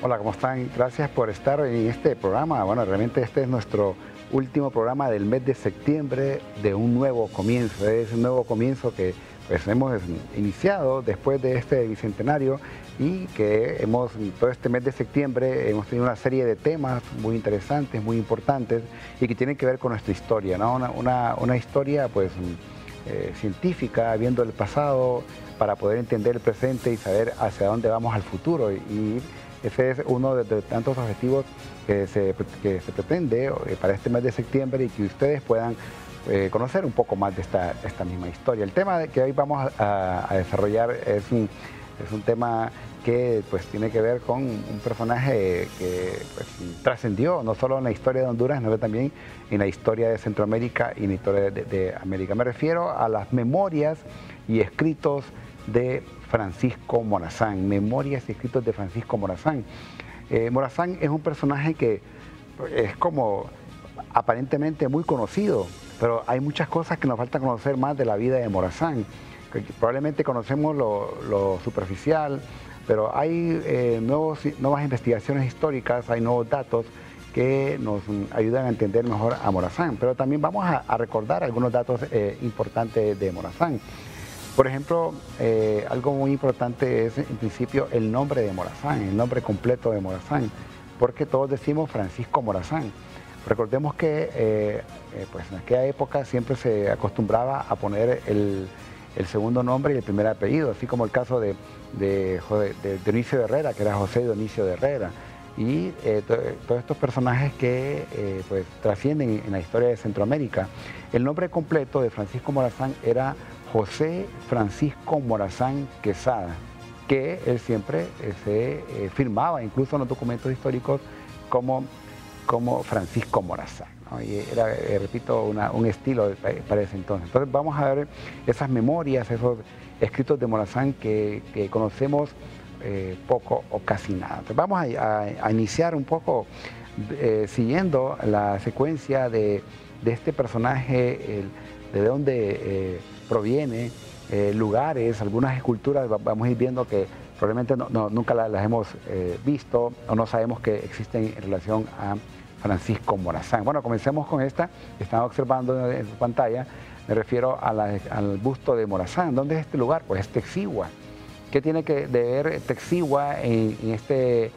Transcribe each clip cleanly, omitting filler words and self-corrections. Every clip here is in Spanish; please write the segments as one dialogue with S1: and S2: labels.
S1: Hola, ¿cómo están? Gracias por estar en este programa. Bueno, realmente este es nuestro último programa del mes de septiembre de un nuevo comienzo. Es un nuevo comienzo que pues hemos iniciado después de este bicentenario y que todo este mes de septiembre hemos tenido una serie de temas muy interesantes, muy importantes y que tienen que ver con nuestra historia, ¿no? Una historia pues científica, viendo el pasado para poder entender el presente y saber hacia dónde vamos al futuro. Y ese es uno de tantos objetivos que se pretende para este mes de septiembre y que ustedes puedan conocer un poco más de esta misma historia. El tema que hoy vamos a desarrollar es un tema que pues tiene que ver con un personaje que pues, trascendió no solo en la historia de Honduras, sino también en la historia de Centroamérica y en la historia de América. Me refiero a las memorias y escritos de Francisco Morazán, memorias y escritos de Francisco Morazán. Morazán es un personaje que es como aparentemente muy conocido, pero hay muchas cosas que nos falta conocer más de la vida de Morazán. Probablemente conocemos lo superficial, pero hay nuevas investigaciones históricas, hay nuevos datos que nos ayudan a entender mejor a Morazán, pero también vamos a recordar algunos datos importantes de Morazán. Por ejemplo, algo muy importante es en principio el nombre de Morazán, el nombre completo de Morazán, porque todos decimos Francisco Morazán. Recordemos que pues en aquella época siempre se acostumbraba a poner el segundo nombre y el primer apellido, así como el caso de Dionisio de Herrera, que era José Dionisio de Herrera, y todos estos personajes que pues trascienden en la historia de Centroamérica. El nombre completo de Francisco Morazán era José Francisco Morazán Quesada, que él siempre se firmaba, incluso en los documentos históricos, como Francisco Morazán, ¿no? Y era, repito, un estilo para ese entonces. Entonces vamos a ver esas memorias, esos escritos de Morazán que conocemos poco o casi nada. Entonces vamos a iniciar un poco siguiendo la secuencia de este personaje, de dónde proviene, lugares, algunas esculturas, vamos a ir viendo que probablemente nunca las hemos visto o no sabemos que existen en relación a Francisco Morazán. Bueno, comencemos con esta que están observando en su pantalla. Me refiero al busto de Morazán. ¿Dónde es este lugar? Pues es Texigua. ¿Qué tiene que ver Texigua en este?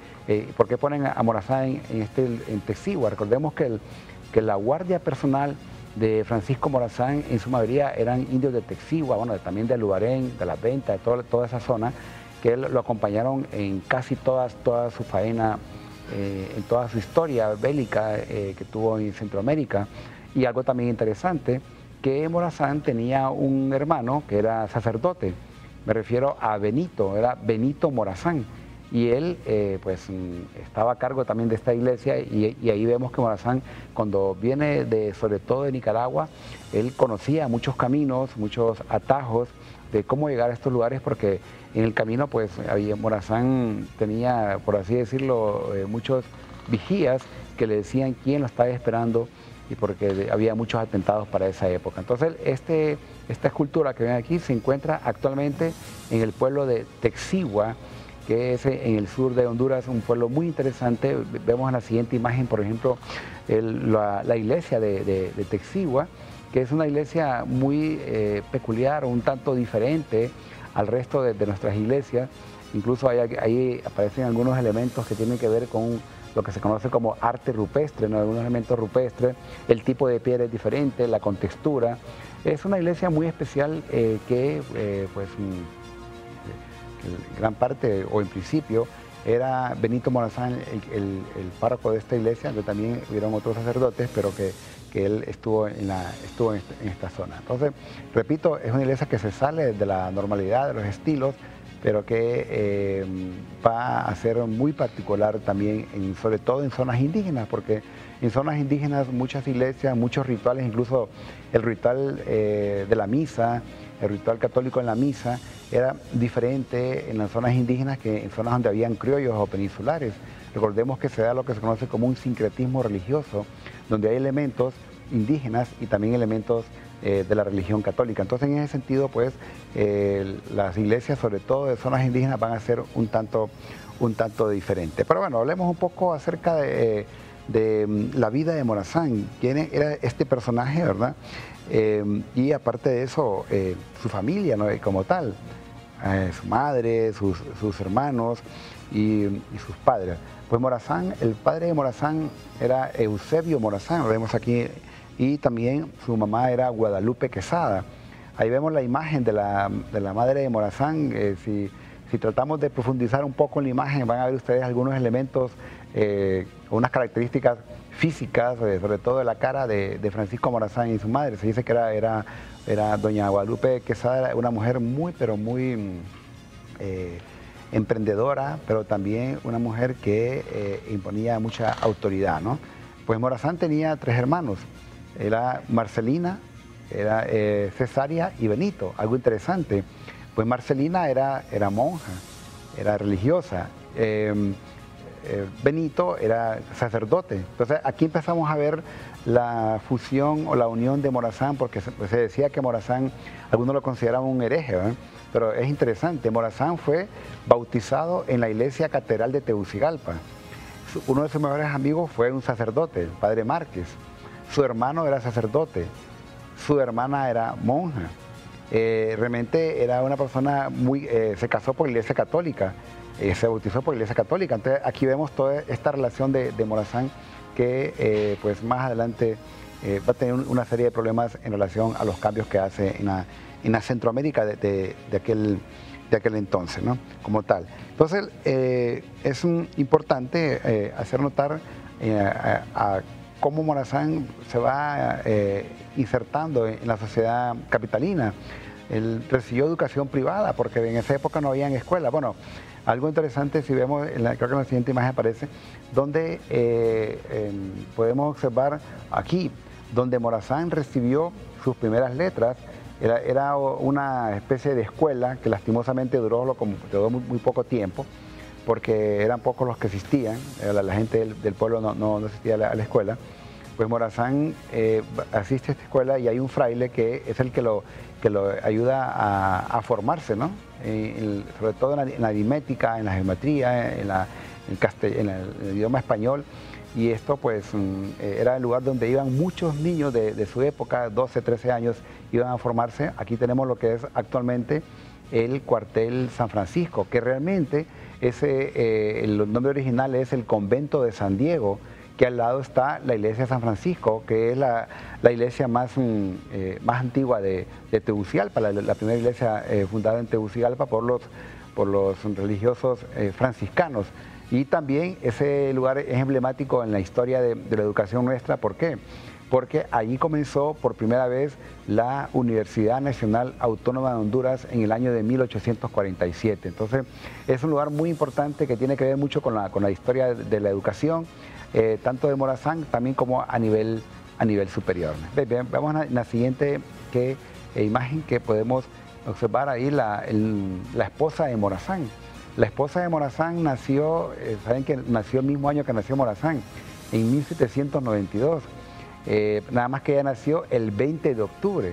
S1: ¿Por qué ponen a Morazán en Texigua? Recordemos que la guardia personal de Francisco Morazán en su mayoría eran indios de Texigua, bueno, también de Lubarén, de Las Ventas, de toda esa zona, que lo acompañaron en casi toda su faena, en toda su historia bélica que tuvo en Centroamérica. Y algo también interesante, que Morazán tenía un hermano que era sacerdote, me refiero a Benito, era Benito Morazán. Y él pues estaba a cargo también de esta iglesia y ahí vemos que Morazán, cuando viene sobre todo de Nicaragua, él conocía muchos caminos, muchos atajos de cómo llegar a estos lugares, porque en el camino pues Morazán tenía, por así decirlo, muchos vigías que le decían quién lo estaba esperando, y porque había muchos atentados para esa época. Entonces esta escultura que ven aquí se encuentra actualmente en el pueblo de Texigua, que es en el sur de Honduras, un pueblo muy interesante. Vemos en la siguiente imagen, por ejemplo, la iglesia de Texigua, que es una iglesia muy peculiar, un tanto diferente al resto de nuestras iglesias. Incluso ahí aparecen algunos elementos que tienen que ver con lo que se conoce como arte rupestre, ¿no? Algunos elementos rupestres, el tipo de piedra es diferente, la contextura. Es una iglesia muy especial que pues gran parte o en principio era Benito Morazán el párroco de esta iglesia, donde también hubieron otros sacerdotes, pero que él estuvo en esta zona. Entonces, repito, es una iglesia que se sale de la normalidad, de los estilos, pero que va a ser muy particular también, sobre todo en zonas indígenas, porque en zonas indígenas muchas iglesias, muchos rituales, incluso el ritual de la misa, el ritual católico en la misa, era diferente en las zonas indígenas que en zonas donde habían criollos o peninsulares. Recordemos que se da lo que se conoce como un sincretismo religioso, donde hay elementos indígenas y también elementos de la religión católica. Entonces, en ese sentido, pues, las iglesias, sobre todo de zonas indígenas, van a ser un tanto un tanto diferente. Pero bueno, hablemos un poco acerca de la vida de Morazán. ¿Quién era este personaje, verdad? Y aparte de eso, su familia, ¿no? Como tal, su madre, sus hermanos y sus padres. Pues Morazán, el padre de Morazán era Eusebio Morazán, lo vemos aquí, y también su mamá era Guadalupe Quesada. Ahí vemos la imagen de la madre de Morazán. Si tratamos de profundizar un poco en la imagen, van a ver ustedes algunos elementos, unas características físicas, sobre todo de la cara de Francisco Morazán y su madre. Se dice que era doña Guadalupe Quesada, una mujer muy, pero muy emprendedora, pero también una mujer que imponía mucha autoridad, ¿no? Pues Morazán tenía 3 hermanos, era Marcelina, era Cesaria y Benito. Algo interesante, pues Marcelina era monja, era religiosa, Benito era sacerdote. Entonces aquí empezamos a ver la fusión o la unión de Morazán, porque se decía que Morazán, algunos lo consideraban un hereje, ¿verdad? Pero es interesante, Morazán fue bautizado en la iglesia catedral de Tegucigalpa. Uno de sus mejores amigos fue un sacerdote, el padre Márquez. Su hermano era sacerdote, su hermana era monja. Realmente era una persona se casó por la iglesia católica, se bautizó por la iglesia católica. Entonces aquí vemos toda esta relación de Morazán que pues más adelante va a tener una serie de problemas en relación a los cambios que hace en la Centroamérica de aquel entonces, ¿no? Como tal. Entonces es importante hacer notar a cómo Morazán se va insertando en la sociedad capitalina. Él recibió educación privada porque en esa época no había escuela. Bueno, algo interesante, si vemos, creo que en la siguiente imagen aparece, donde podemos observar aquí, donde Morazán recibió sus primeras letras. Era una especie de escuela que lastimosamente duró muy poco tiempo, porque eran pocos los que asistían, la gente del pueblo no asistía a la escuela. Pues Morazán asiste a esta escuela y hay un fraile que es el que lo ayuda a formarse, ¿no? Sobre todo en la aritmética, en la geometría, en el idioma español. Y esto pues era el lugar donde iban muchos niños de su época, 12, 13 años, iban a formarse. Aquí tenemos lo que es actualmente el cuartel San Francisco, que realmente el nombre original es el convento de San Diego, que al lado está la iglesia de San Francisco, que es la iglesia más antigua de Tegucigalpa, la primera iglesia fundada en Tegucigalpa por los religiosos franciscanos. Y también ese lugar es emblemático en la historia de la educación nuestra. ¿Por qué? Porque allí comenzó por primera vez la Universidad Nacional Autónoma de Honduras en el año de 1847. Entonces es un lugar muy importante que tiene que ver mucho con la historia de la educación, tanto de Morazán también como a nivel superior. Vamos a la siguiente imagen que podemos observar ahí, la esposa de Morazán. La esposa de Morazán nació, saben que nació el mismo año que nació Morazán, en 1792. Nada más que ella nació el 20 de octubre.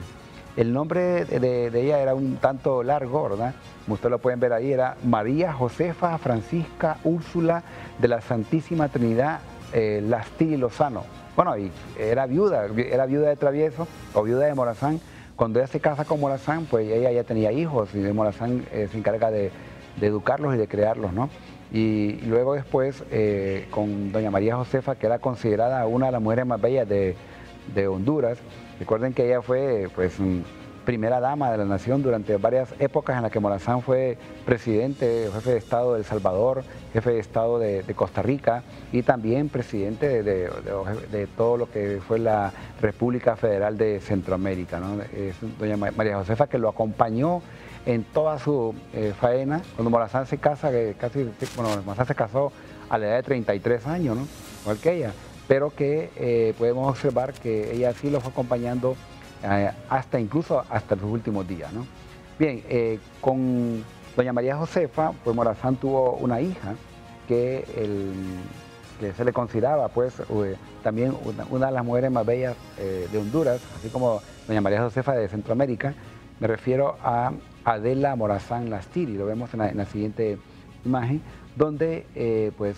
S1: El nombre de ella era un tanto largo, ¿verdad? Como ustedes lo pueden ver ahí, era María Josefa Francisca Úrsula de la Santísima Trinidad Lastiri Lozano. Bueno, y era viuda de Travieso, o viuda de Morazán. Cuando ella se casa con Morazán, pues ella ya tenía hijos, y Morazán se encarga de educarlos y de crearlos, ¿no? Y luego después con doña María Josefa, que era considerada una de las mujeres más bellas de Honduras. Recuerden que ella fue pues primera dama de la nación durante varias épocas en las que Morazán fue presidente, jefe de Estado de El Salvador, jefe de Estado de Costa Rica y también presidente de todo lo que fue la República Federal de Centroamérica, ¿no? Es doña María Josefa, que lo acompañó en toda su faena. Cuando Morazán se casa, Morazán se casó a la edad de 33 años, ¿no? Igual que ella, pero que podemos observar que ella sí lo fue acompañando incluso hasta los últimos días, ¿no? Bien, con doña María Josefa, pues Morazán tuvo una hija que se le consideraba pues también una de las mujeres más bellas de Honduras, así como doña María Josefa de Centroamérica. Me refiero a Adela Morazán Lastiri, lo vemos en la siguiente imagen, donde pues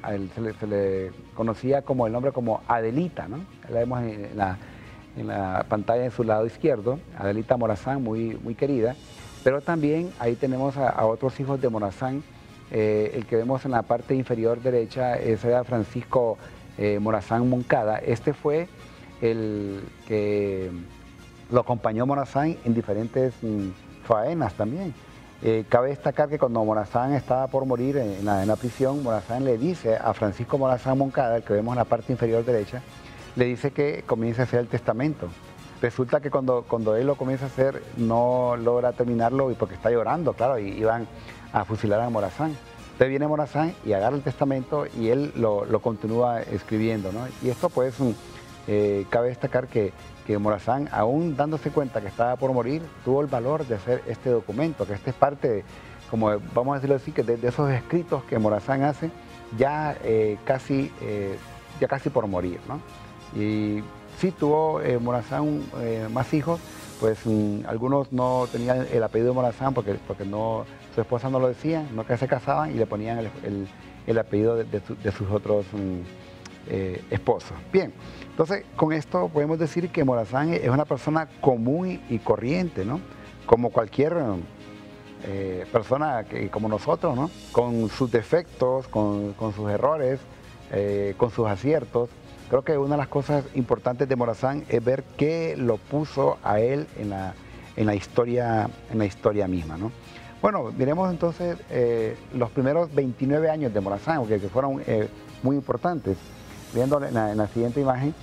S1: a él se le conocía como el nombre como Adelita, ¿no? La vemos en la pantalla en su lado izquierdo, Adelita Morazán, muy querida, pero también ahí tenemos a otros hijos de Morazán. El que vemos en la parte inferior derecha era Francisco Morazán Moncada. Este fue el que lo acompañó Morazán en diferentes faenas también. Cabe destacar que cuando Morazán estaba por morir en la prisión, Morazán le dice a Francisco Morazán Moncada, el que vemos en la parte inferior derecha, le dice que comience a hacer el testamento. Resulta que cuando él lo comienza a hacer, no logra terminarlo y porque está llorando, claro, y iban a fusilar a Morazán. Entonces viene Morazán y agarra el testamento y él lo continúa escribiendo, ¿no? Y esto pues cabe destacar que Morazán, aún dándose cuenta que estaba por morir, tuvo el valor de hacer este documento, que este es parte, como vamos a decirlo así, que de esos escritos que Morazán hace ya casi por morir, ¿no? Y sí tuvo Morazán más hijos, pues algunos no tenían el apellido de Morazán porque no, su esposa no lo decía, no que se casaban y le ponían el apellido de sus otros esposos. Bien, entonces con esto podemos decir que Morazán es una persona común y corriente, ¿no? Como cualquier persona como nosotros, ¿no? Con sus defectos, con sus errores, con sus aciertos. Creo que una de las cosas importantes de Morazán es ver qué lo puso a él en la historia misma, ¿no? Bueno, miremos entonces los primeros 29 años de Morazán, que fueron muy importantes. Viendo en la siguiente imagen,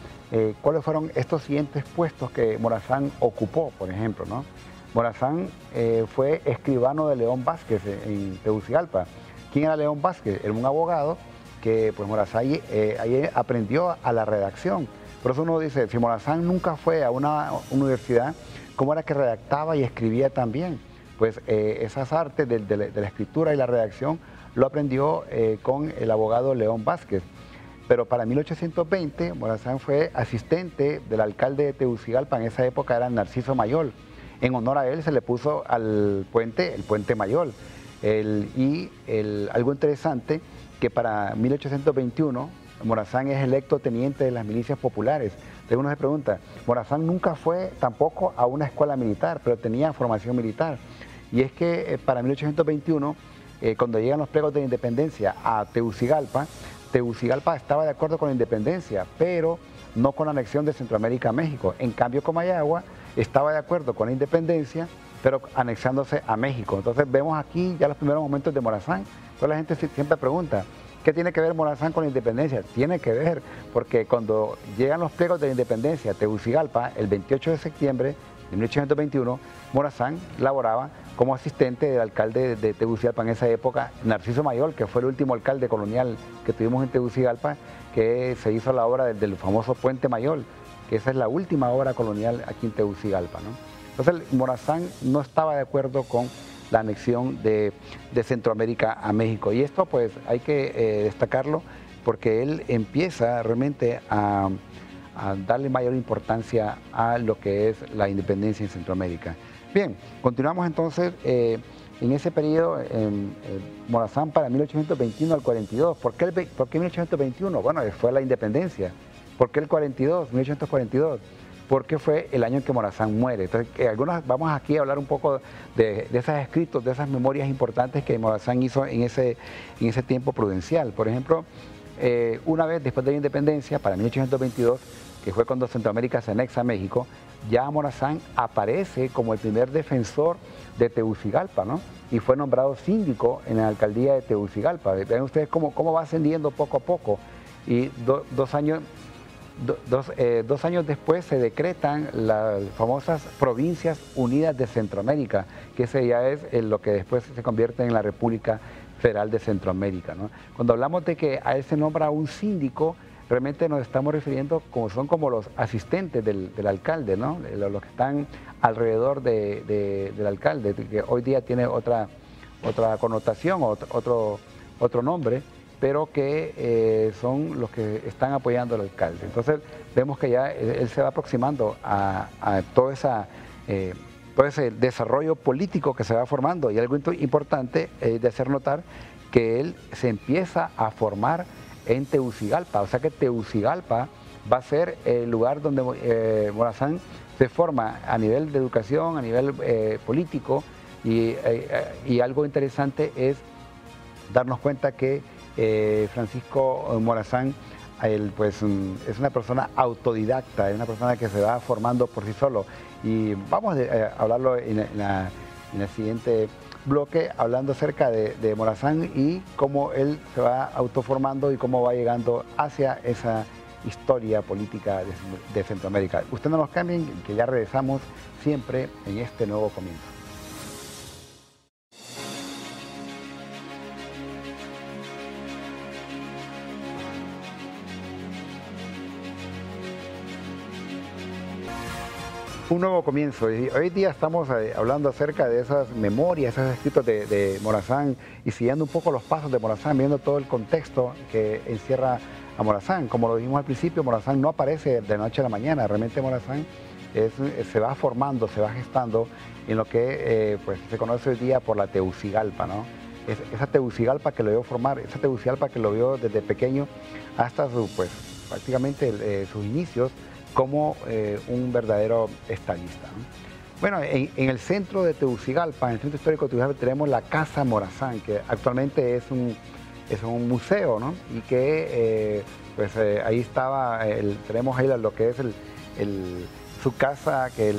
S1: cuáles fueron estos siguientes puestos que Morazán ocupó, por ejemplo, ¿no? Morazán fue escribano de León Vázquez en Tegucigalpa. ¿Quién era León Vázquez? Era un abogado que pues Morazán ahí aprendió a la redacción. Por eso uno dice, si Morazán nunca fue a una universidad, ¿cómo era que redactaba y escribía también? Pues esas artes de la escritura y la redacción lo aprendió con el abogado León Vázquez. Pero para 1820 Morazán fue asistente del alcalde de Tegucigalpa, en esa época era Narciso Mayol. En honor a él se le puso al puente, el Puente Mayol. Algo interesante, que para 1821 Morazán es electo teniente de las milicias populares. Entonces uno se pregunta, Morazán nunca fue tampoco a una escuela militar, pero tenía formación militar. Y es que para 1821, cuando llegan los pliegos de independencia a Tegucigalpa, Tegucigalpa estaba de acuerdo con la independencia, pero no con la anexión de Centroamérica a México. En cambio, Comayagua estaba de acuerdo con la independencia, pero anexándose a México. Entonces vemos aquí ya los primeros momentos de Morazán. Entonces la gente siempre pregunta, ¿qué tiene que ver Morazán con la independencia? Tiene que ver, porque cuando llegan los pliegos de la independencia a Tegucigalpa, el 28 de septiembre de 1821, Morazán laboraba como asistente del alcalde de Tegucigalpa en esa época, Narciso Mayol, que fue el último alcalde colonial que tuvimos en Tegucigalpa, que se hizo la obra del famoso Puente Mayol, que esa es la última obra colonial aquí en Tegucigalpa, ¿no? Entonces Morazán no estaba de acuerdo con la anexión de Centroamérica a México, y esto pues hay que destacarlo porque él empieza realmente a darle mayor importancia a lo que es la independencia en Centroamérica. Bien, continuamos entonces en ese periodo, Morazán para 1821 al 42. ¿Por qué 1821? Bueno, fue la independencia. ¿Por qué el 42, 1842? Porque fue el año en que Morazán muere. Entonces, vamos aquí a hablar un poco de esos escritos, de esas memorias importantes que Morazán hizo en ese tiempo prudencial. Por ejemplo, una vez después de la independencia, para 1822, que fue cuando Centroamérica se anexa a México, ya Morazán aparece como el primer defensor de Tegucigalpa, ¿no? Y fue nombrado síndico en la alcaldía de Tegucigalpa. Vean ustedes cómo va ascendiendo poco a poco. Y dos años después se decretan las famosas Provincias Unidas de Centroamérica, que ese ya es lo que después se convierte en la República Federal de Centroamérica, ¿no? Cuando hablamos de que a él se nombra un síndico, realmente nos estamos refiriendo son como los asistentes del alcalde, ¿no? Los que están alrededor del alcalde, que hoy día tiene otra connotación, otro nombre, pero que son los que están apoyando al alcalde. Entonces vemos que ya él se va aproximando a toda esa todo ese desarrollo político que se va formando. Y algo importante es de hacer notar que él se empieza a formar en Tegucigalpa, o sea que Tegucigalpa va a ser el lugar donde Morazán se forma a nivel de educación, a nivel político, y algo interesante es darnos cuenta que Francisco Morazán pues, es una persona autodidacta, es una persona que se va formando por sí solo. Y vamos a hablarlo en el siguiente bloque, hablando acerca de Morazán y cómo él se va autoformando y cómo va llegando hacia esa historia política de Centroamérica. Ustedes no nos cambien, que ya regresamos siempre en este nuevo comienzo. Un nuevo comienzo, y hoy día estamos hablando acerca de esas memorias, esos escritos de Morazán y siguiendo un poco los pasos de Morazán, viendo todo el contexto que encierra a Morazán. Como lo dijimos al principio, Morazán no aparece de noche a la mañana, realmente Morazán se va formando, se va gestando en lo que pues, se conoce hoy día por la Tegucigalpa, ¿no? Esa Tegucigalpa que lo vio formar, esa Tegucigalpa que lo vio desde pequeño hasta pues, prácticamente sus inicios como un verdadero estadista, ¿no? Bueno, en el centro de Tegucigalpa, en el centro histórico de Tegucigalpa, tenemos la Casa Morazán, que actualmente es un museo, ¿no? Y que pues ahí estaba, tenemos ahí lo que es su casa, que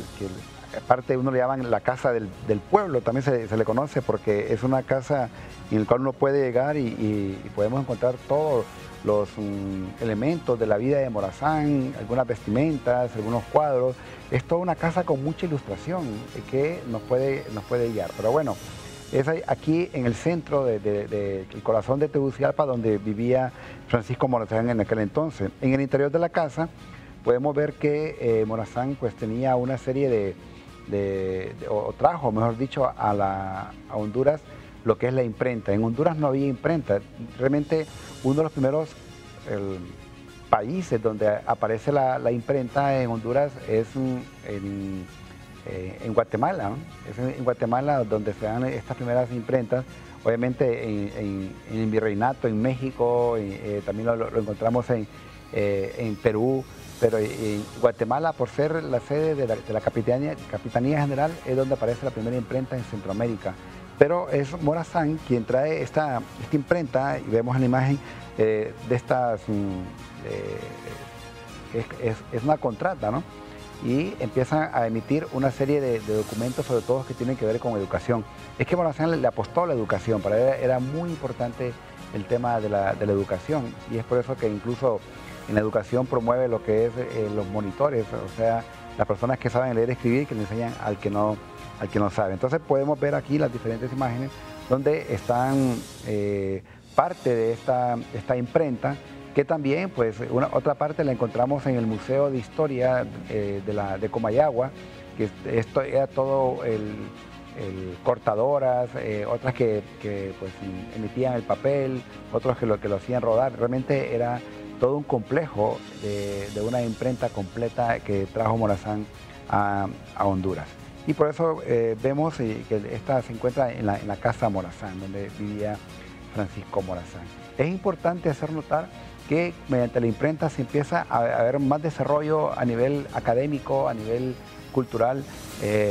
S1: aparte uno le llaman la casa del pueblo, también se le conoce porque es una casa en la cual uno puede llegar y podemos encontrar todos los elementos de la vida de Morazán, algunas vestimentas, algunos cuadros. Es toda una casa con mucha ilustración que nos puede guiar. Pero bueno, es aquí en el centro del corazón de Tegucigalpa donde vivía Francisco Morazán en aquel entonces. En el interior de la casa podemos ver que Morazán pues tenía una serie o trajo, mejor dicho, a Honduras lo que es la imprenta. En Honduras no había imprenta. Realmente uno de los primeros países donde aparece la imprenta en Honduras es en Guatemala, ¿no? Es en Guatemala donde se dan estas primeras imprentas. Obviamente en el Virreinato, en México, también lo encontramos en Perú, pero en Guatemala, por ser la sede de la Capitanía General, es donde aparece la primera imprenta en Centroamérica. Pero es Morazán quien trae esta imprenta, y vemos en la imagen de estas, es una contrata, ¿no? Y empiezan a emitir una serie de documentos, sobre todo que tienen que ver con educación. Es que Morazán le apostó a la educación, para él era muy importante el tema de la educación, y es por eso que incluso en la educación promueve lo que es los monitores, o sea, las personas que saben leer y escribir, que le enseñan al que no sabe. Entonces podemos ver aquí las diferentes imágenes donde están parte de esta imprenta, que también pues otra parte la encontramos en el Museo de Historia de Comayagua, que esto era todo cortadoras, otras que pues emitían el papel, otros que lo hacían rodar. Realmente era todo un complejo de una imprenta completa que trajo Morazán a Honduras. Y por eso vemos que esta se encuentra en la Casa Morazán, donde vivía Francisco Morazán. Es importante hacer notar que mediante la imprenta se empieza a ver más desarrollo a nivel académico, a nivel cultural,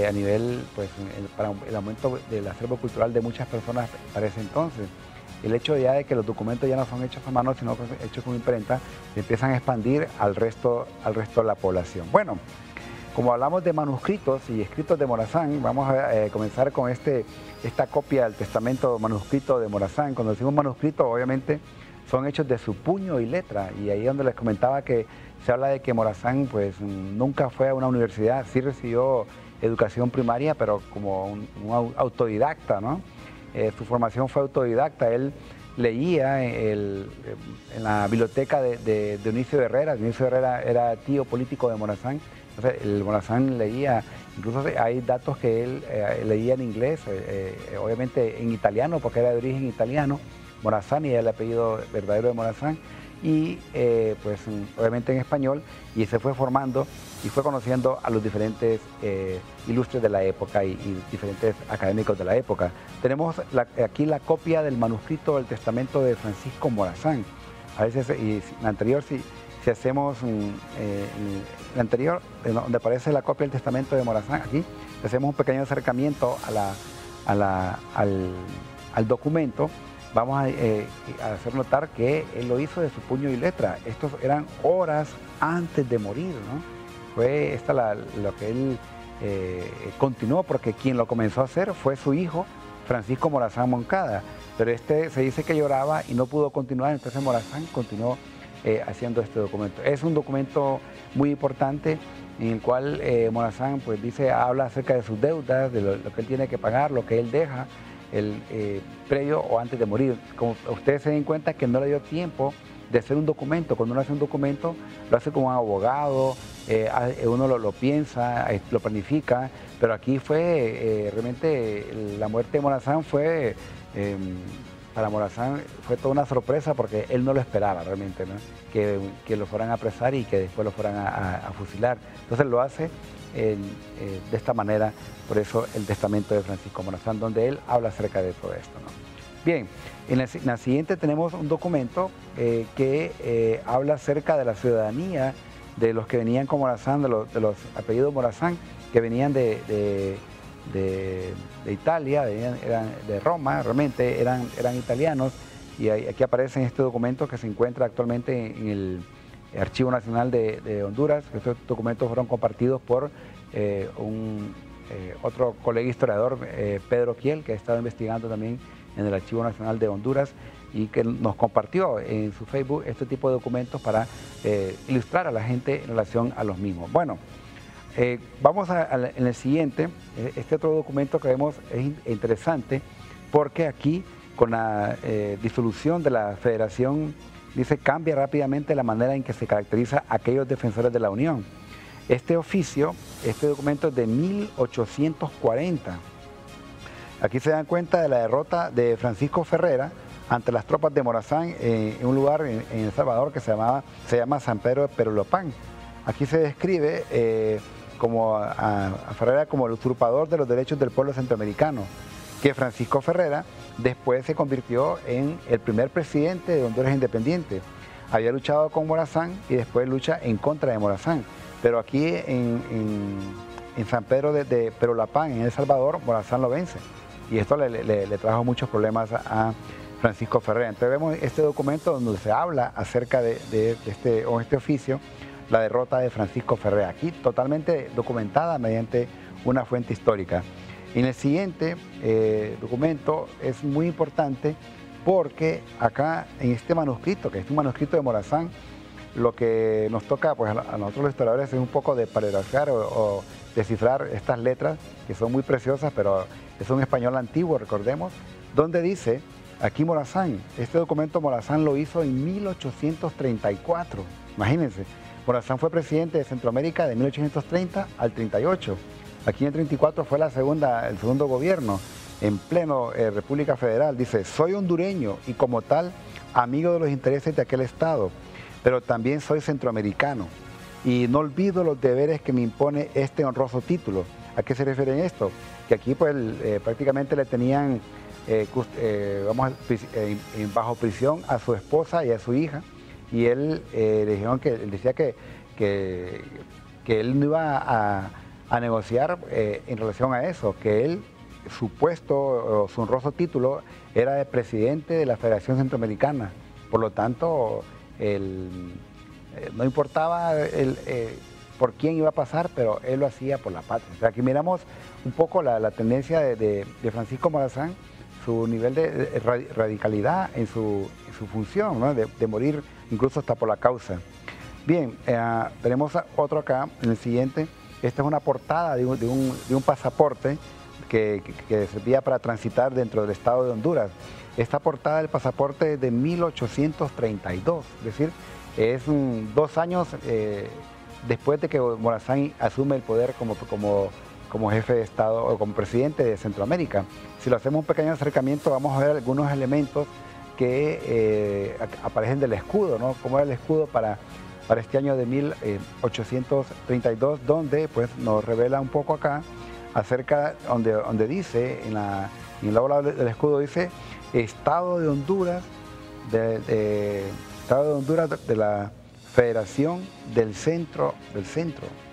S1: a nivel, pues, para el aumento del acervo cultural de muchas personas para ese entonces. El hecho ya de que los documentos ya no son hechos a mano, sino hechos con imprenta, se empiezan a expandir al resto de la población. Bueno, como hablamos de manuscritos y escritos de Morazán, vamos a comenzar con esta copia del testamento manuscrito de Morazán. Cuando decimos manuscrito, obviamente son hechos de su puño y letra, y ahí donde les comentaba que se habla de que Morazán pues nunca fue a una universidad, sí recibió educación primaria, pero como un autodidacta, ¿no? Su formación fue autodidacta. Él leía en la biblioteca de Dionisio Herrera. Dionisio Herrera era tío político de Morazán. Entonces, el Morazán leía, incluso hay datos que él leía en inglés, obviamente en italiano, porque era de origen italiano, Morazán, y el apellido verdadero de Morazán. y pues obviamente en español, y se fue formando y fue conociendo a los diferentes ilustres de la época y diferentes académicos de la época. Tenemos aquí la copia del manuscrito del testamento de Francisco Morazán. A veces, y la anterior, si hacemos la anterior, donde aparece la copia del testamento de Morazán, aquí hacemos un pequeño acercamiento al documento. Vamos a hacer notar que él lo hizo de su puño y letra. Estos eran horas antes de morir, ¿no? Fue esta lo que él continuó, porque quien lo comenzó a hacer fue su hijo, Francisco Morazán Moncada. Pero este se dice que lloraba y no pudo continuar, entonces Morazán continuó haciendo este documento. Es un documento muy importante en el cual Morazán pues habla acerca de sus deudas, de lo que él tiene que pagar, lo que él deja, previo o antes de morir. Como ustedes se den cuenta que no le dio tiempo de hacer un documento. Cuando uno hace un documento, lo hace como un abogado, uno lo piensa, lo planifica, pero aquí fue realmente la muerte de Morazán fue, para Morazán fue toda una sorpresa porque él no lo esperaba realmente, ¿no? Que lo fueran a apresar y que después lo fueran a fusilar. Entonces lo hace de esta manera, por eso el testamento de Francisco Morazán, donde él habla acerca de todo esto, ¿no? Bien, en la siguiente tenemos un documento que habla acerca de la ciudadanía de los que venían con Morazán, de los apellidos Morazán, que venían de Italia, eran de Roma, realmente eran italianos, y aquí aparece en este documento que se encuentra actualmente en el Archivo Nacional de Honduras. Estos documentos fueron compartidos por otro colega historiador, Pedro Kiel, que ha estado investigando también en el Archivo Nacional de Honduras y que nos compartió en su Facebook este tipo de documentos para ilustrar a la gente en relación a los mismos. Bueno, vamos en el siguiente. Este otro documento que vemos es interesante porque aquí, con la disolución de la Federación, dice, cambia rápidamente la manera en que se caracteriza a aquellos defensores de la Unión. Este documento es de 1840. Aquí se dan cuenta de la derrota de Francisco Ferrera ante las tropas de Morazán en un lugar en El Salvador que se llama San Pedro de Perulopán. Aquí se describe a Ferrera como el usurpador de los derechos del pueblo centroamericano, que Francisco Ferrera después se convirtió en el primer presidente de Honduras independiente. Había luchado con Morazán y después lucha en contra de Morazán. Pero aquí en San Pedro de Perulopán, en El Salvador, Morazán lo vence. Y esto le trajo muchos problemas a Francisco Ferrera. Entonces vemos este documento donde se habla acerca de este oficio, la derrota de Francisco Ferrera, aquí totalmente documentada mediante una fuente histórica. En el siguiente documento es muy importante porque acá en este manuscrito, que es un manuscrito de Morazán, lo que nos toca pues, a nosotros los historiadores es un poco de paleografar o descifrar estas letras que son muy preciosas, pero es un español antiguo, recordemos, donde dice, aquí Morazán, este documento Morazán lo hizo en 1834, imagínense. Morazán fue presidente de Centroamérica de 1830 al 38. Aquí en el 34 fue el segundo gobierno, en pleno República Federal. Dice, soy hondureño y como tal, amigo de los intereses de aquel estado, pero también soy centroamericano y no olvido los deberes que me impone este honroso título. ¿A qué se refiere esto? Que aquí pues prácticamente le tenían bajo prisión a su esposa y a su hija, y él le dijeron que él decía que él no iba a negociar en relación a eso, que él, su puesto o su honroso título era de presidente de la Federación Centroamericana. Por lo tanto, no importaba por quién iba a pasar, pero él lo hacía por la patria. O sea, aquí miramos un poco la tendencia de Francisco Morazán, su nivel de radicalidad en su función, ¿no? de morir incluso hasta por la causa. Bien, tenemos otro acá, en el siguiente. Esta es una portada de un pasaporte que servía para transitar dentro del estado de Honduras. Esta portada del pasaporte es de 1832, es decir, es 2 años después de que Morazán asume el poder como jefe de Estado o como presidente de Centroamérica. Si lo hacemos un pequeño acercamiento, vamos a ver algunos elementos que aparecen del escudo, ¿no? Cómo era el escudo para este año de 1832, donde pues nos revela un poco acá acerca, donde dice, en el lado del escudo dice, Estado de Honduras, Estado de Honduras de la Federación del Centro.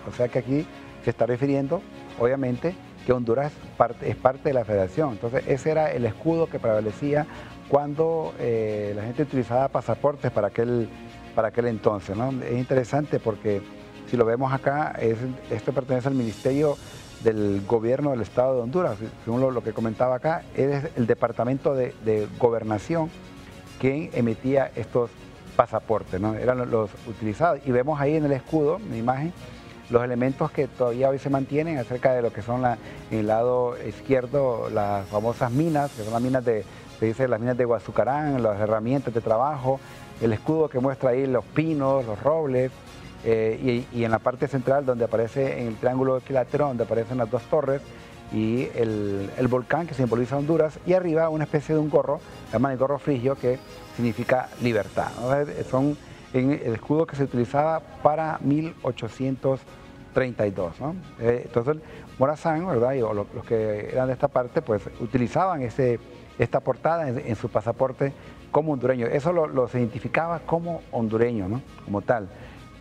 S1: O sea que aquí se está refiriendo, obviamente, que Honduras es parte de la federación. Entonces ese era el escudo que prevalecía cuando la gente utilizaba pasaportes para aquel entonces, ¿no? Es interesante porque si lo vemos acá, esto pertenece al Ministerio del Gobierno del Estado de Honduras. Según lo que comentaba acá, es el Departamento de Gobernación quien emitía estos pasaportes, ¿no? Eran los utilizados. Y vemos ahí en el escudo, en la imagen, los elementos que todavía hoy se mantienen acerca de lo que son en el lado izquierdo las famosas minas, que son las minas se dice las minas de Guazucarán, las herramientas de trabajo, el escudo que muestra ahí los pinos, los robles, y en la parte central donde aparece en el triángulo equilátero, donde aparecen las dos torres y el volcán que simboliza Honduras, y arriba una especie de un gorro, se llama el gorro frigio, que significa libertad, ¿no? Son el escudo que se utilizaba para 1832, ¿no? Entonces Morazán, ¿verdad? O los que eran de esta parte, pues utilizaban esta portada en su pasaporte como hondureño. Eso los identificaba como hondureño, ¿no? Como tal.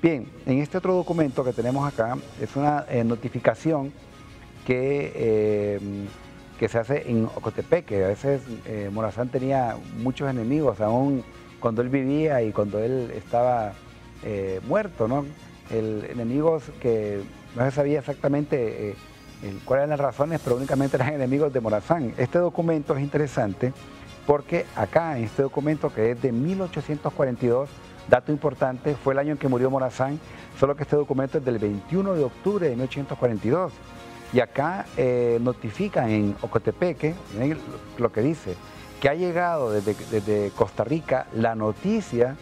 S1: Bien, en este otro documento que tenemos acá, es una notificación que se hace en Ocotepeque. A veces Morazán tenía muchos enemigos, aún cuando él vivía y cuando él estaba muerto, ¿no? Enemigos que no se sabía exactamente cuáles eran las razones, pero únicamente eran enemigos de Morazán. Este documento es interesante porque acá en este documento, que es de 1842, dato importante, fue el año en que murió Morazán, solo que este documento es del 21 de octubre de 1842. Y acá notifican en Ocotepeque, miren lo que dice, que ha llegado desde Costa Rica la noticia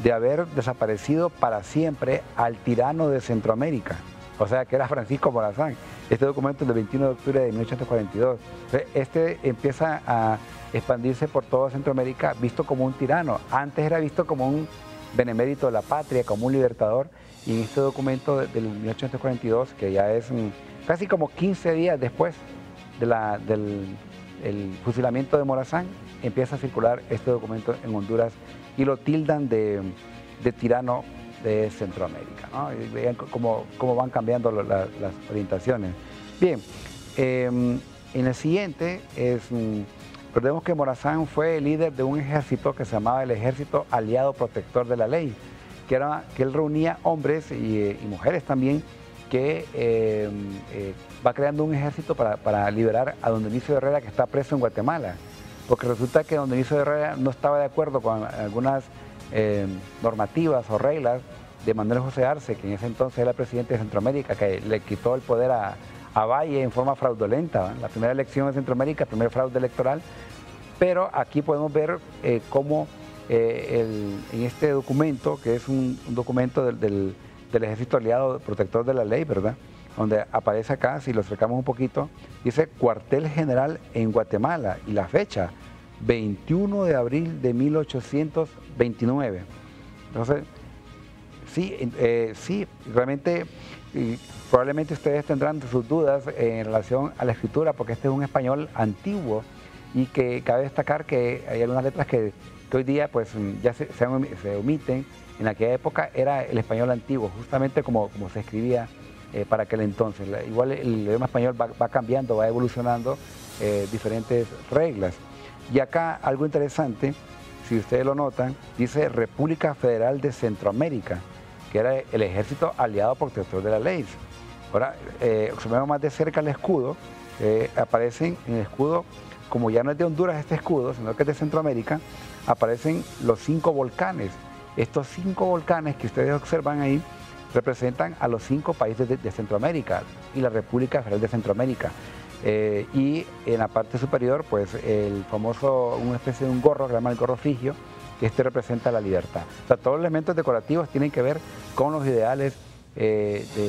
S1: de haber desaparecido para siempre al tirano de Centroamérica, o sea que era Francisco Morazán. Este documento es del 21 de octubre de 1842. Este empieza a expandirse por toda Centroamérica visto como un tirano. Antes era visto como un benemérito de la patria, como un libertador, y en este documento del 1842, que ya es casi como 15 días después del fusilamiento de Morazán, empieza a circular este documento en Honduras y lo tildan de tirano de Centroamérica, ¿no? Y vean cómo van cambiando las orientaciones. Bien, en el siguiente recordemos que Morazán fue el líder de un ejército que se llamaba el Ejército Aliado Protector de la Ley, que él reunía hombres y mujeres también, que va creando un ejército para liberar a don Dionisio Herrera, que está preso en Guatemala, porque resulta que don Dionisio Herrera no estaba de acuerdo con algunas normativas o reglas de Manuel José Arce, que en ese entonces era presidente de Centroamérica, que le quitó el poder a Valle en forma fraudulenta, ¿no? La primera elección de Centroamérica, el primer fraude electoral. Pero aquí podemos ver cómo en este documento, que es un documento del Ejército Aliado Protector de la Ley, ¿verdad?, donde aparece acá, si lo acercamos un poquito, dice Cuartel General en Guatemala, y la fecha, 21 de abril de 1829. Entonces, sí, realmente, probablemente ustedes tendrán sus dudas en relación a la escritura, porque este es un español antiguo, y que cabe destacar que hay algunas letras que hoy día pues ya se omiten. En aquella época era el español antiguo, justamente como se escribía para aquel entonces. Igual el idioma español va cambiando, va evolucionando diferentes reglas. Y acá algo interesante, si ustedes lo notan, dice República Federal de Centroamérica, que era el Ejército Aliado Protector de la Ley. Ahora, observemos más de cerca el escudo, aparecen en el escudo, como ya no es de Honduras este escudo, sino que es de Centroamérica, aparecen los 5 volcanes. Estos 5 volcanes que ustedes observan ahí representan a los 5 países de Centroamérica y la República Federal de Centroamérica. Y en la parte superior, pues el famoso, una especie de un gorro que se llama el gorro frigio, que representa la libertad. O sea, todos los elementos decorativos tienen que ver con los ideales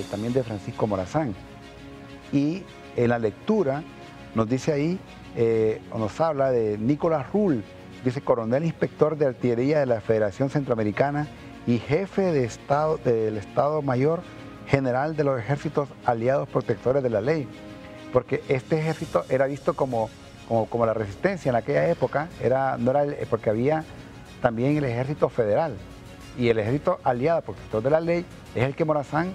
S1: también de Francisco Morazán. Y en la lectura nos dice ahí, o nos habla de Nicolás Rull, dice coronel inspector de artillería de la Federación Centroamericana y jefe de Estado, del Estado Mayor General de los Ejércitos Aliados Protectores de la Ley, porque este ejército era visto como la resistencia en aquella época, porque había también el ejército federal y el ejército aliado protector de la ley es el que Morazán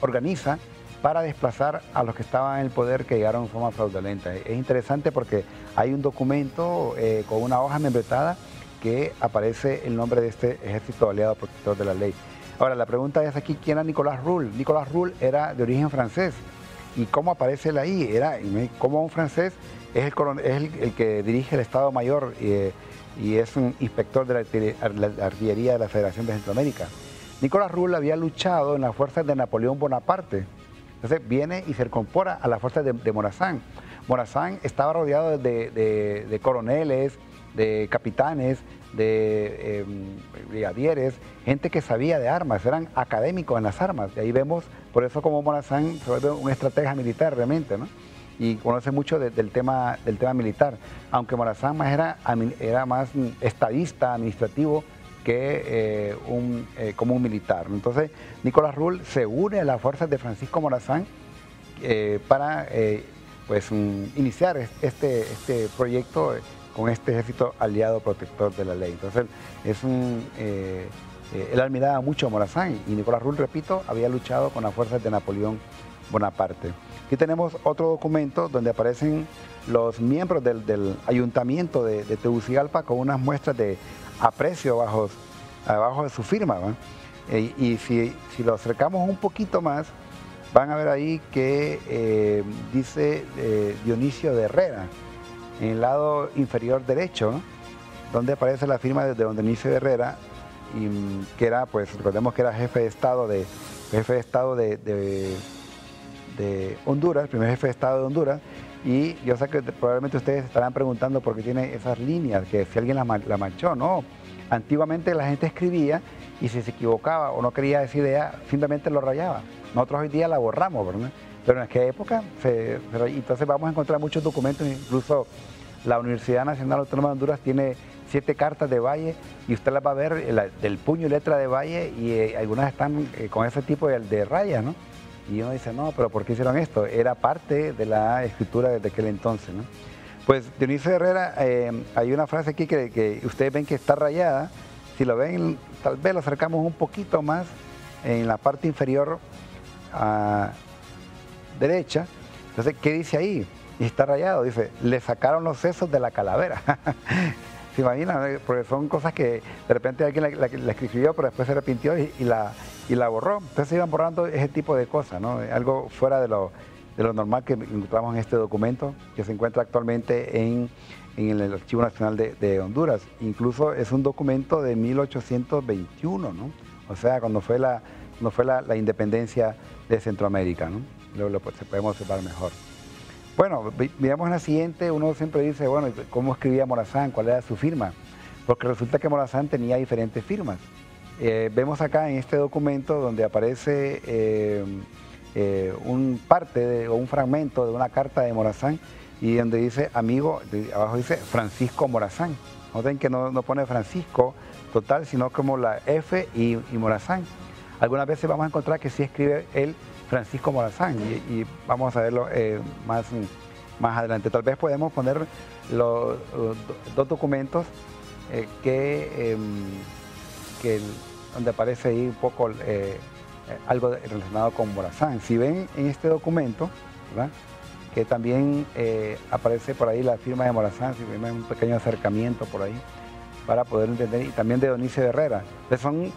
S1: organiza para desplazar a los que estaban en el poder que llegaron en forma fraudulenta. Es interesante porque hay un documento con una hoja membretada que aparece el nombre de este ejército aliado protector de la ley. Ahora, la pregunta es aquí, ¿quién era Nicolás Roule? Nicolás Roule era de origen francés. ¿Y cómo aparece él ahí? Como un francés es el que dirige el Estado Mayor y es un inspector de la artillería de la Federación de Centroamérica. Nicolás Roule había luchado en las fuerzas de Napoleón Bonaparte. Entonces viene y se incorpora a las fuerzas de Morazán. Morazán estaba rodeado de coroneles, de capitanes, de brigadieres, gente que sabía de armas, eran académicos en las armas. Y ahí vemos, por eso como Morazán se vuelve un estratega militar realmente, ¿no? Y conoce mucho del tema militar, aunque Morazán más era más estadista, administrativo, que como un militar. Entonces, Nicolás Roule se une a las fuerzas de Francisco Morazán para iniciar este proyecto con este ejército aliado protector de la ley. Entonces, él admiraba mucho a Morazán y Nicolás Roule, repito, había luchado con las fuerzas de Napoleón Bonaparte. Aquí tenemos otro documento donde aparecen los miembros del ayuntamiento de Tegucigalpa con unas muestras de aprecio abajo de su firma, ¿va? Y si lo acercamos un poquito más, van a ver ahí que dice Dionisio de Herrera, en el lado inferior derecho, ¿no? Donde aparece la firma de don Dionisio de Herrera, que era, pues recordemos que era jefe de Estado de Honduras, primer jefe de Estado de Honduras. Y yo sé que probablemente ustedes estarán preguntando por qué tiene esas líneas, que si alguien la manchó. No, antiguamente la gente escribía y si se equivocaba o no quería esa idea, simplemente lo rayaba. Nosotros hoy día la borramos, ¿verdad? Pero en aquella época, entonces vamos a encontrar muchos documentos, incluso la Universidad Nacional Autónoma de Honduras tiene 7 cartas de Valle y usted las va a ver del puño y letra de Valle y algunas están con ese tipo de rayas, ¿no? Y uno dice, no, pero ¿por qué hicieron esto? Era parte de la escritura desde aquel entonces, ¿no? Pues Dionisio Herrera, hay una frase aquí que ustedes ven que está rayada. Si lo ven, tal vez lo acercamos un poquito más en la parte inferior derecha. Entonces, ¿qué dice ahí? Y está rayado, dice, le sacaron los sesos de la calavera. ¿Se imaginan? Porque son cosas que de repente alguien la escribió, pero después se arrepintió y la borró. Entonces se iban borrando ese tipo de cosas, ¿no? Algo fuera de lo normal que encontramos en este documento, que se encuentra actualmente en el Archivo Nacional de Honduras. Incluso es un documento de 1821, ¿no? O sea, cuando fue la independencia de Centroamérica, ¿no? Luego se podemos observar mejor. Bueno, miramos en la siguiente, uno siempre dice, bueno, ¿cómo escribía Morazán? ¿Cuál era su firma? Porque resulta que Morazán tenía diferentes firmas. Vemos acá en este documento donde aparece un fragmento de una carta de Morazán y donde dice amigo, abajo dice Francisco Morazán. Noten que no pone Francisco total, sino como la F y Morazán. Algunas veces vamos a encontrar que sí escribe él Francisco Morazán y vamos a verlo más adelante. Tal vez podemos poner los dos documentos donde aparece ahí un poco algo relacionado con Morazán. Si ven en este documento, ¿verdad?, que también aparece por ahí la firma de Morazán, si ven un pequeño acercamiento por ahí para poder entender, y también de Dionisio de Herrera. Entonces son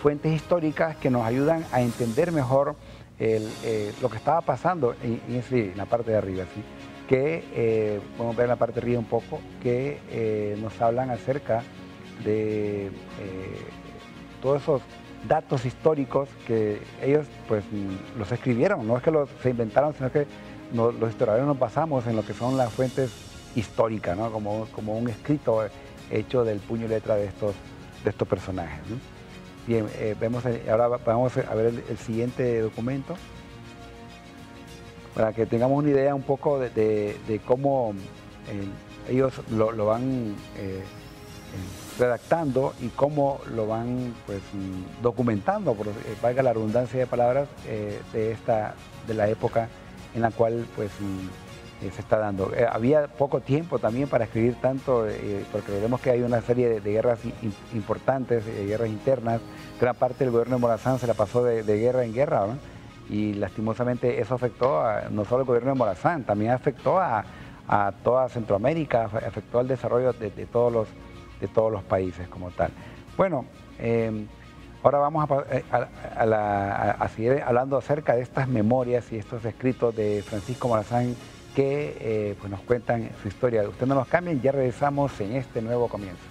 S1: fuentes históricas que nos ayudan a entender mejor lo que estaba pasando en la parte de arriba, ¿sí? Que podemos ver en la parte de arriba un poco, que nos hablan acerca de todos esos datos históricos que ellos pues los escribieron, no es que se inventaron, sino que los historiadores nos basamos en lo que son las fuentes históricas, ¿no? como un escrito hecho del puño y letra de estos personajes, ¿no? Bien, ahora vamos a ver el siguiente documento para que tengamos una idea un poco de cómo ellos lo van redactando y cómo lo van pues documentando, por valga la redundancia de palabras, de la época en la cual pues se está dando. Había poco tiempo también para escribir tanto, porque vemos que hay una serie de guerras importantes, guerras internas. Gran parte del gobierno de Morazán se la pasó de guerra en guerra, ¿no? Y lastimosamente eso afectó no solo al gobierno de Morazán, también afectó a toda Centroamérica, afectó al desarrollo de todos los países como tal. Bueno, ahora vamos a seguir hablando acerca de estas memorias y estos escritos de Francisco Morazán que pues nos cuentan su historia. Ustedes no nos cambien, ya regresamos en este nuevo comienzo.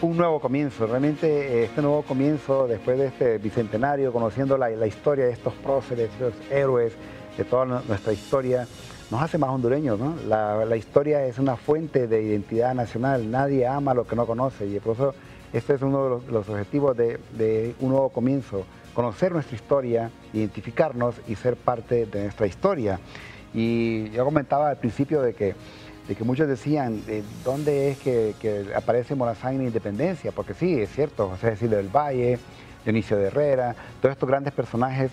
S1: Un nuevo comienzo, realmente este nuevo comienzo después de este bicentenario, conociendo la historia de estos próceres, de estos héroes, de toda nuestra historia, nos hace más hondureños, ¿no? La historia es una fuente de identidad nacional, nadie ama lo que no conoce y por eso este es uno de los objetivos de un nuevo comienzo, conocer nuestra historia, identificarnos y ser parte de nuestra historia. Y yo comentaba al principio de que muchos decían, ¿dónde es que aparece Morazán en la independencia? Porque sí, es cierto, José Cecilio del Valle, Dionisio de Herrera, todos estos grandes personajes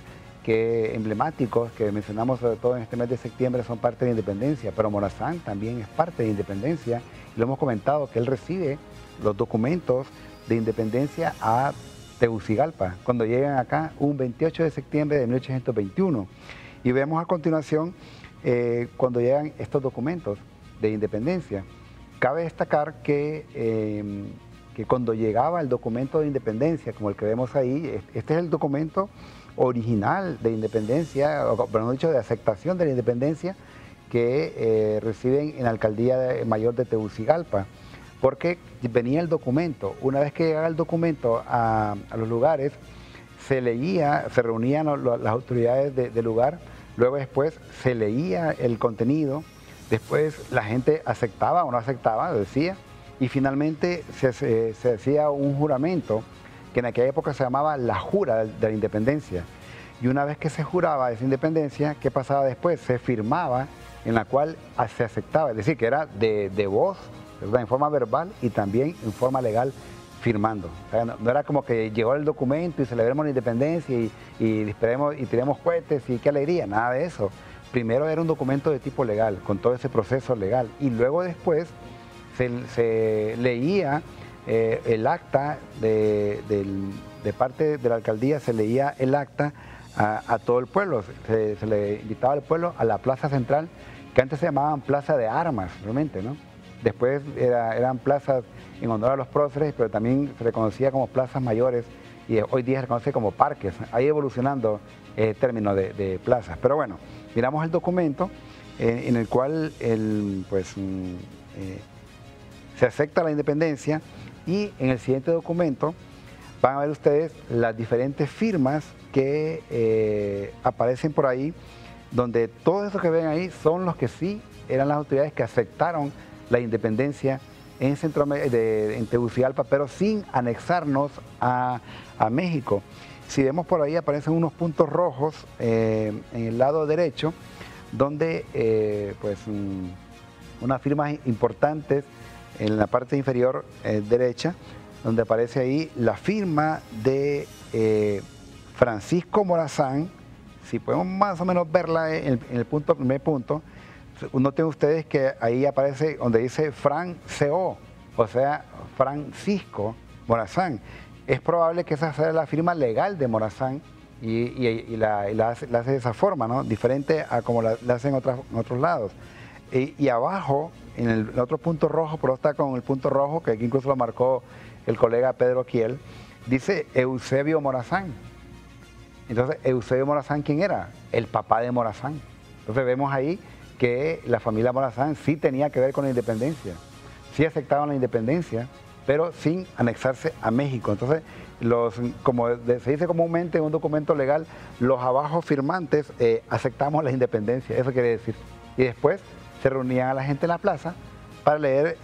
S1: emblemáticos que mencionamos sobre todo en este mes de septiembre son parte de la independencia, pero Morazán también es parte de la independencia y lo hemos comentado que él recibe los documentos de independencia a Tegucigalpa, cuando llegan acá un 28 de septiembre de 1821. Y vemos a continuación cuando llegan estos documentos de independencia. Cabe destacar que cuando llegaba el documento de independencia, como el que vemos ahí, este es el documento original de independencia, o perdón dicho, de aceptación de la independencia que reciben en la Alcaldía Mayor de Tegucigalpa, porque venía el documento. Una vez que llegaba el documento a los lugares, se leía, se reunían las autoridades del lugar, luego después se leía el contenido. Después la gente aceptaba o no aceptaba, decía, y finalmente se hacía un juramento que en aquella época se llamaba la jura de la independencia. Y una vez que se juraba esa independencia, ¿qué pasaba después? Se firmaba en la cual se aceptaba, es decir, que era de voz, ¿verdad?, en forma verbal y también en forma legal firmando. O sea, no era como que llegó el documento y celebremos la independencia y esperemos y tiremos cohetes y qué alegría, nada de eso. Primero era un documento de tipo legal, con todo ese proceso legal, y luego después se leía el acta de parte de la alcaldía, se leía el acta a todo el pueblo, se le invitaba al pueblo a la plaza central, que antes se llamaban plaza de armas, realmente, ¿no? Después eran plazas en honor a los próceres, pero también se le conocía como plazas mayores, y hoy día se reconoce como parques, ahí evolucionando el término de plazas. Pero bueno, miramos el documento en el cual se acepta la independencia, y en el siguiente documento van a ver ustedes las diferentes firmas que aparecen por ahí, donde todo eso que ven ahí son los que sí eran las autoridades que aceptaron la independencia en Tegucigalpa, pero sin anexarnos a México. Si vemos por ahí aparecen unos puntos rojos en el lado derecho, donde unas firmas importantes en la parte inferior derecha, donde aparece ahí la firma de Francisco Morazán. Si podemos más o menos verla en el primer punto, noten ustedes que ahí aparece donde dice Fran C.O., o sea, Francisco Morazán. Es probable que esa sea la firma legal de Morazán y la hace de esa forma, ¿no? Diferente a como la hacen en otros lados. Y abajo, en el otro punto rojo, pero está con el punto rojo, que aquí incluso lo marcó el colega Pedro Kiel, dice Eusebio Morazán. Entonces, Eusebio Morazán, ¿quién era? El papá de Morazán. Entonces vemos ahí que la familia Morazán sí tenía que ver con la independencia, sí aceptaban la independencia, pero sin anexarse a México. Entonces, como se dice comúnmente en un documento legal, los abajo firmantes aceptamos la independencia, eso quiere decir. Y después se reunían a la gente en la plaza para leer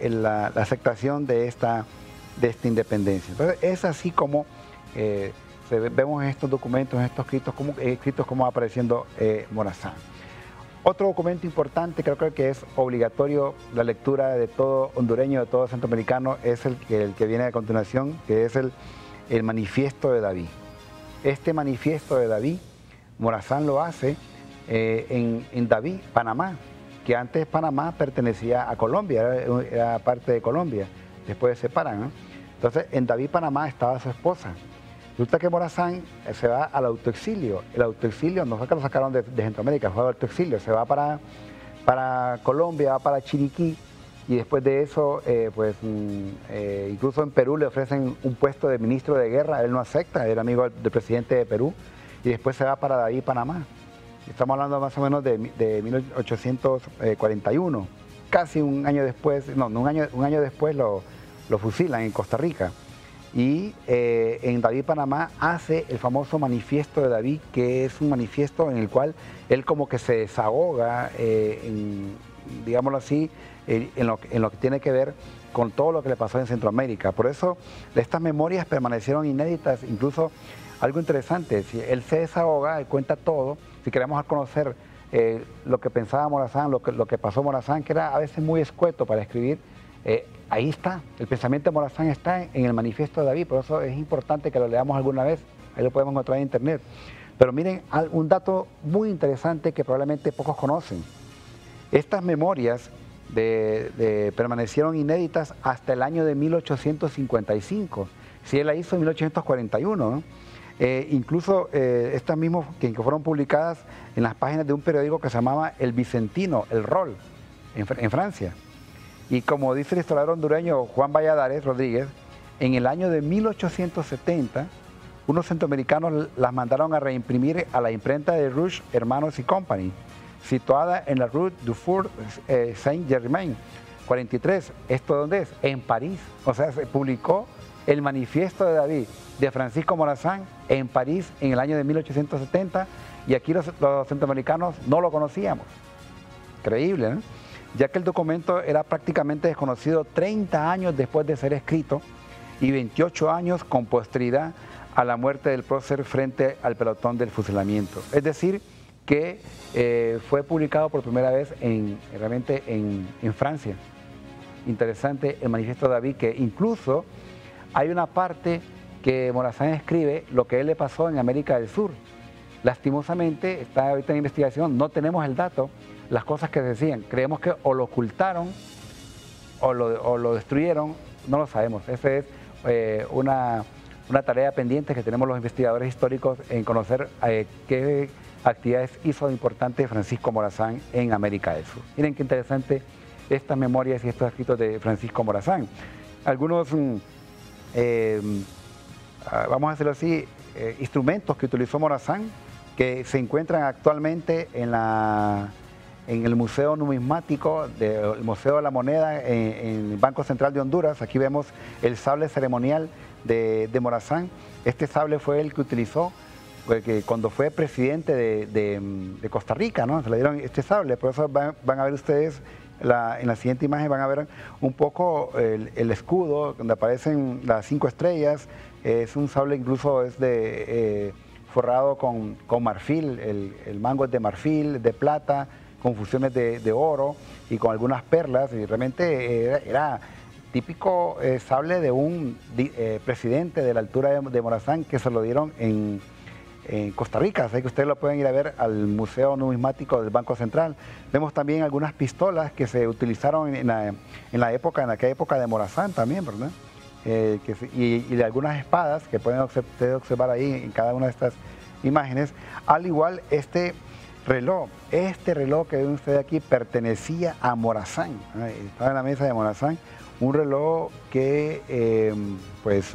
S1: la aceptación de esta independencia. Entonces es así como vemos en estos documentos, en estos escritos cómo va apareciendo Morazán. Otro documento importante, creo que es obligatorio la lectura de todo hondureño, de todo centroamericano, es el que viene a continuación, que es el Manifiesto de David. Este Manifiesto de David, Morazán lo hace en David, Panamá, que antes Panamá pertenecía a Colombia, era parte de Colombia, después se separan, ¿no? Entonces en David, Panamá estaba su esposa. Resulta que Morazán se va al autoexilio. El autoexilio no fue que lo sacaron de Centroamérica, fue al autoexilio. Se va para Colombia, va para Chiriquí, y después de eso, incluso en Perú le ofrecen un puesto de ministro de guerra. Él no acepta, era amigo del presidente de Perú, y después se va para David, Panamá. Estamos hablando más o menos de 1841. Casi un año después, no, un año después lo fusilan en Costa Rica. Y en David, Panamá, hace el famoso Manifiesto de David, que es un manifiesto en el cual él como que se desahoga, digámoslo así, en lo que tiene que ver con todo lo que le pasó en Centroamérica. Por eso estas memorias permanecieron inéditas. Incluso algo interesante, si él se desahoga, él cuenta todo. Si queremos conocer lo que pensaba Morazán, lo que pasó Morazán, que era a veces muy escueto para escribir, ahí está, el pensamiento de Morazán está en el Manifiesto de David. Por eso es importante que lo leamos alguna vez, ahí lo podemos encontrar en internet. Pero miren, un dato muy interesante que probablemente pocos conocen. Estas memorias permanecieron inéditas hasta el año de 1855. Si él la hizo en 1841, ¿no? Incluso estas mismas que fueron publicadas en las páginas de un periódico que se llamaba El Vicentino, El Rol, en Francia. Y como dice el historiador hondureño Juan Valladares Rodríguez, en el año de 1870, unos centroamericanos las mandaron a reimprimir a la imprenta de Rouge, Hermanos y Company, situada en la Rue du Four Saint-Germain, 43. ¿Esto dónde es? En París. O sea, se publicó el Manifiesto de David de Francisco Morazán en París en el año de 1870, y aquí los centroamericanos no lo conocíamos. Increíble, ¿no? Ya que el documento era prácticamente desconocido 30 años después de ser escrito y 28 años con posteridad a la muerte del prócer frente al pelotón del fusilamiento. Es decir, que fue publicado por primera vez realmente en Francia. Interesante el Manifiesto de David, que incluso hay una parte que Morazán escribe lo que a él le pasó en América del Sur. Lastimosamente, está ahorita en investigación, no tenemos el dato, las cosas que se decían. Creemos que o lo ocultaron o lo destruyeron, no lo sabemos. Esa es una tarea pendiente que tenemos los investigadores históricos en conocer qué actividades hizo importante Francisco Morazán en América del Sur. Miren qué interesante estas memorias y estos escritos de Francisco Morazán. Algunos, vamos a decirlo así, instrumentos que utilizó Morazán, que se encuentran actualmente en el Museo Numismático, el Museo de la Moneda, en el Banco Central de Honduras. Aquí vemos el sable ceremonial de Morazán. Este sable fue el que utilizó cuando fue presidente de Costa Rica, ¿no? Se le dieron este sable. Por eso van a ver ustedes, en la siguiente imagen van a ver un poco el escudo, donde aparecen las 5 estrellas. Es un sable, incluso es forrado con marfil, el mango es de marfil, de plata, con fusiones de oro y con algunas perlas, y realmente era típico sable de un presidente de la altura de Morazán, que se lo dieron en Costa Rica. Así que ustedes lo pueden ir a ver al Museo Numismático del Banco Central. Vemos también algunas pistolas que se utilizaron en aquella época de Morazán también, ¿verdad? Y de algunas espadas que pueden ustedes observar ahí en cada una de estas imágenes. Al igual este reloj que ven ustedes aquí pertenecía a Morazán, estaba en la mesa de Morazán, un reloj que es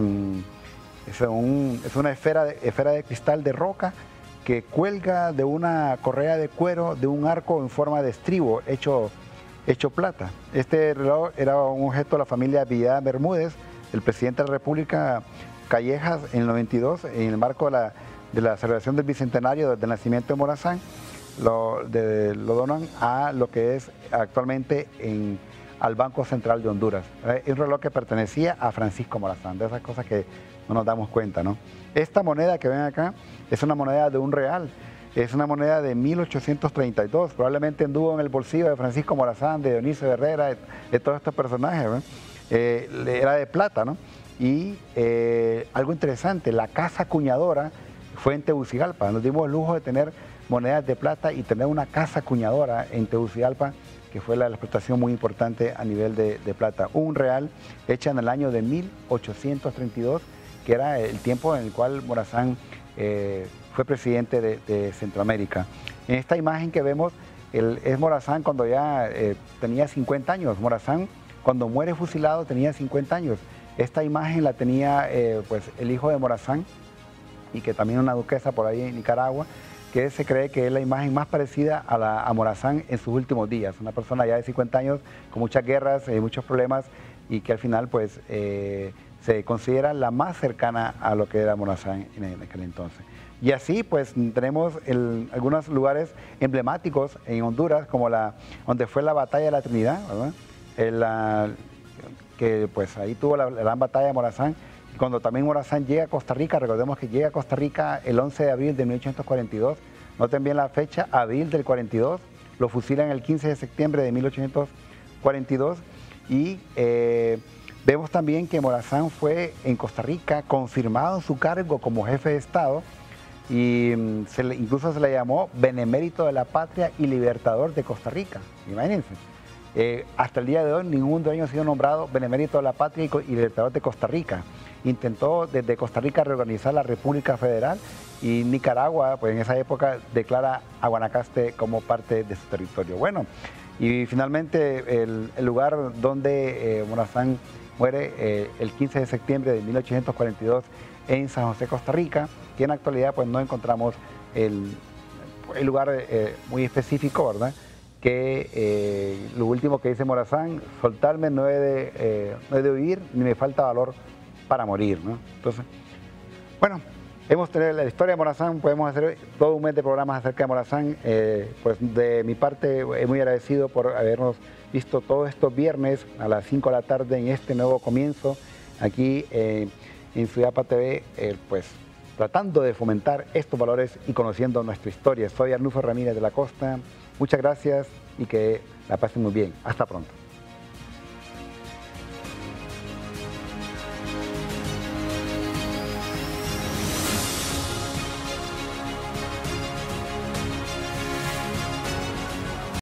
S1: una esfera de cristal de roca que cuelga de una correa de cuero de un arco en forma de estribo hecho plata. Este reloj era un objeto de la familia Villada Bermúdez, el presidente de la República Callejas, en el 92, en el marco de la celebración del bicentenario del nacimiento de Morazán, lo donan a lo que es actualmente al Banco Central de Honduras. Es un reloj que pertenecía a Francisco Morazán, de esas cosas que no nos damos cuenta, ¿no? Esta moneda que ven acá es una moneda de un real, es una moneda de 1832, probablemente anduvo en el bolsillo de Francisco Morazán, de Dionisio Herrera, de todos estos personajes, ¿no? Era de plata, ¿no? Y algo interesante, la casa acuñadora fue en Tegucigalpa. Nos dimos el lujo de tener monedas de plata y tener una casa acuñadora en Tegucigalpa, que fue la explotación muy importante a nivel de plata. Un real hecha en el año de 1832, que era el tiempo en el cual Morazán fue presidente de Centroamérica. En esta imagen que vemos es Morazán cuando ya tenía 50 años. Morazán, cuando muere fusilado, tenía 50 años. Esta imagen la tenía pues, el hijo de Morazán, y que también una duquesa por ahí en Nicaragua, que se cree que es la imagen más parecida a Morazán en sus últimos días. Una persona ya de 50 años, con muchas guerras, muchos problemas, y que al final pues, se considera la más cercana a lo que era Morazán en aquel entonces. Y así pues tenemos algunos lugares emblemáticos en Honduras, como donde fue la batalla de la Trinidad, ¿verdad? Que pues ahí tuvo la gran batalla de Morazán. Cuando también Morazán llega a Costa Rica, recordemos que llega a Costa Rica el 11 de abril de 1842, noten bien la fecha, abril del 42, lo fusilan el 15 de septiembre de 1842, y vemos también que Morazán fue en Costa Rica confirmado en su cargo como jefe de Estado, y incluso se le llamó Benemérito de la Patria y Libertador de Costa Rica, imagínense. Hasta el día de hoy ningún dueño ha sido nombrado Benemérito de la Patria y Libertador de Costa Rica. Intentó desde Costa Rica reorganizar la República Federal, y Nicaragua, pues en esa época, declara a Guanacaste como parte de su territorio. Bueno, y finalmente el lugar donde Morazán muere el 15 de septiembre de 1842 en San José, Costa Rica, que en la actualidad pues no encontramos el lugar muy específico, ¿verdad? Que lo último que dice Morazán: soltarme no he de huir, ni me falta valor para morir, ¿no? Entonces, bueno, hemos tenido la historia de Morazán, podemos hacer todo un mes de programas acerca de Morazán. Pues de mi parte, muy agradecido por habernos visto todos estos viernes a las 5 de la tarde en este nuevo comienzo, aquí en Suyapa TV, pues tratando de fomentar estos valores y conociendo nuestra historia. Soy Arnulfo Ramírez de la Costa. Muchas gracias y que la pasen muy bien. Hasta pronto.